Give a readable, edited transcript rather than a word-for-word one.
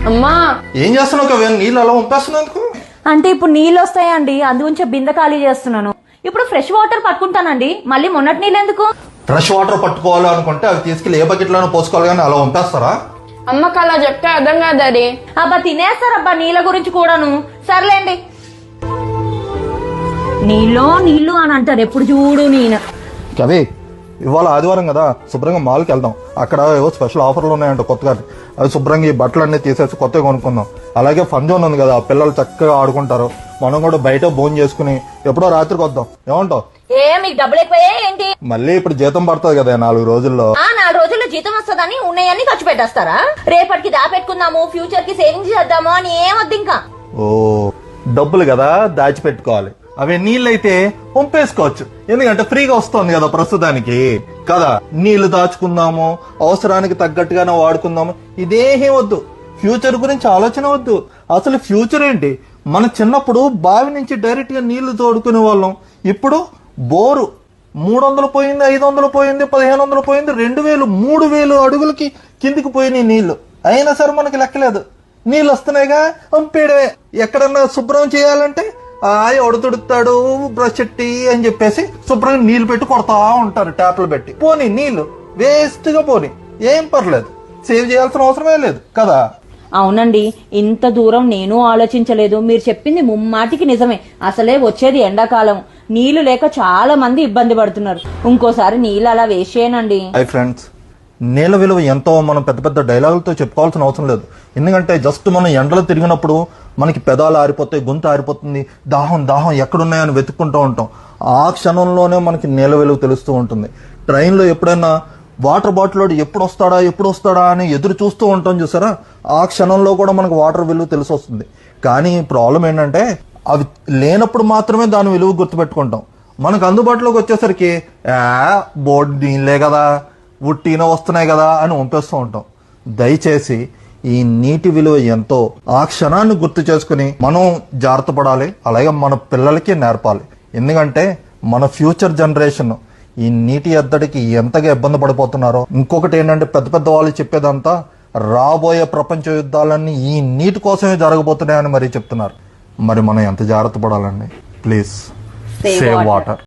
అమ్మా ఏం చేస్తున్నావు కవ్య? నీళ్ళు అలా పంపేస్తున్నందుకు అంటే ఇప్పుడు నీళ్ళు వస్తాయండి, అందుగురించి బిందె ఖాళీ చేస్తున్నాను. ఇప్పుడు ఫ్రెష్ వాటర్ పట్టుకుంటానండి, మళ్ళీ మొన్నటి నీళ్ళు ఎందుకు? ఫ్రెష్ వాటర్ పట్టుకోవాలి అనుకుంటే అవి తీసుకెళ్లి ఏ బకెట్లోనూ పోసుకోవాలి, కానీ అలా పంపేస్తారా? అమ్మకి అలా చెప్తే అర్థం కాదు డాడీ. అబ్బా తినేస్తారబ్బా నీళ్ళ గురించి కూడాను. సర్లేండి. నీళ్ళు అని అంటారు ఎప్పుడు చూడు. నేను కవి ఇవాళ ఆదివారం కదా, శుభ్రంగా మాల్కి వెళ్దాం. అక్కడ ఏవో స్పెషల్ ఆఫర్లు ఉన్నాయంట కొత్తగా, అవి శుభ్రంగా ఈ బట్టలన్నీ తీసేసి కొత్తగా కొనుక్కుందాం. అలాగే ఫన్ జోన్ ఉంది కదా, పిల్లలు చక్కగా ఆడుకుంటారు. మనం కూడా బయట భోజనం చేసుకుని ఎప్పుడో రాత్రికి వద్దాం. ఏమంటావు? మీకు డబ్బులు ఎక్కువయ్యా ఏంటి? మళ్ళీ ఇప్పుడు జీతం పడుతుంది కదా 4 రోజుల్లో. 4 రోజుల్లో జీతం వస్తుందని ఉన్నాయని ఖర్చు పెట్టేస్తారా? రేపటికి దాపెట్టుకుందాము, ఫ్యూచర్ కి సేవింగ్స్ చేద్దాము అని ఏమొద్దు ఇంకా. ఓ డబ్బులు కదా దాచిపెట్టుకోవాలి, అవి నీళ్ళైతే పంపేసుకోవచ్చు. ఎందుకంటే ఫ్రీగా వస్తుంది కదా ప్రస్తుతానికి కదా. నీళ్లు దాచుకుందాము, అవసరానికి తగ్గట్టుగానే వాడుకుందాము, ఇదేమీ వద్దు. ఫ్యూచర్ గురించి ఆలోచన వద్దు. అసలు ఫ్యూచర్ ఏంటి? మన చిన్నప్పుడు బావి నుంచి డైరెక్ట్ గా నీళ్లు తోడుకునే వాళ్ళం. ఇప్పుడు బోరు 300 పోయింది, 500 పోయింది, 1500 పోయింది, 2000, 3000 అడుగులకి కిందికి పోయినాయి నీళ్లు. అయినా సరే మనకి లెక్కలేదు. నీళ్ళు వస్తున్నాయిగా పంపేయడమే. ఎక్కడన్నా శుభ్రం చేయాలంటే ఒడుతుడుతాడు బ్రష్ ఎట్టి అని చెప్పేసి శుభ్రంగా నీళ్లు పెట్టి కొడతా ఉంటారు, ట్యాప్లు పెట్టి. పోనీ నీళ్లు వేస్ట్ గా పోనీ, ఏం పర్లేదు, సేవ్ చేయాల్సిన అవసరమే లేదు కదా. అవునండి, ఇంత దూరం నేను ఆలోచించలేదు. మీరు చెప్పింది ముమ్మాటికి నిజమే. అసలే వచ్చేది ఎండాకాలం, నీళ్లు లేక చాలా మంది ఇబ్బంది పడుతున్నారు. ఇంకోసారి నీళ్ళు అలా వేస్ట్ చేయనండి. హై ఫ్రెండ్స్, నీళ్ళ విలువ ఎంతో మనం పెద్ద పెద్ద డైలాగులతో చెప్పుకోవాల్సిన అవసరం లేదు. ఎందుకంటే జస్ట్ మనం ఎండలో తిరిగినప్పుడు మనకి పెదాలు ఆరిపోతాయి, గొంతు ఆరిపోతుంది, దాహం దాహం ఎక్కడున్నాయని వెతుక్కుంటూ ఉంటాం. ఆ క్షణంలోనే మనకి నీళ్ళ విలువ తెలుస్తూ ఉంటుంది. ట్రైన్లో ఎప్పుడైనా వాటర్ బాటిల్ ఎప్పుడు వస్తాడా అని ఎదురు చూస్తూ ఉంటాం చూసారా, ఆ క్షణంలో కూడా మనకు వాటర్ విలువ తెలిసి వస్తుంది. కానీ ప్రాబ్లం ఏంటంటే అవి లేనప్పుడు మాత్రమే దాని విలువ గుర్తుపెట్టుకుంటాం. మనకు అందుబాటులోకి వచ్చేసరికి బోర్డు నీళ్ళే కదా, ఉట్టిన వస్తున్నాయి కదా అని పంపేస్తూ ఉంటాం. దయచేసి ఈ నీటి విలువ ఎంతో ఆ క్షణాన్ని గుర్తు చేసుకుని మనం జాగ్రత్త పడాలి. అలాగే మన పిల్లలకి నేర్పాలి. ఎందుకంటే మన ఫ్యూచర్ జనరేషన్ ఈ నీటి ఎద్దడికి ఎంతగా ఇబ్బంది పడిపోతున్నారో. ఇంకొకటి ఏంటంటే పెద్ద పెద్ద వాళ్ళు చెప్పేదంతా రాబోయే ప్రపంచ యుద్ధాలన్నీ ఈ నీటి కోసమే జరగబోతున్నాయని మరీ చెప్తున్నారు. మరి మనం ఎంత జాగ్రత్త పడాలండి? Please save water.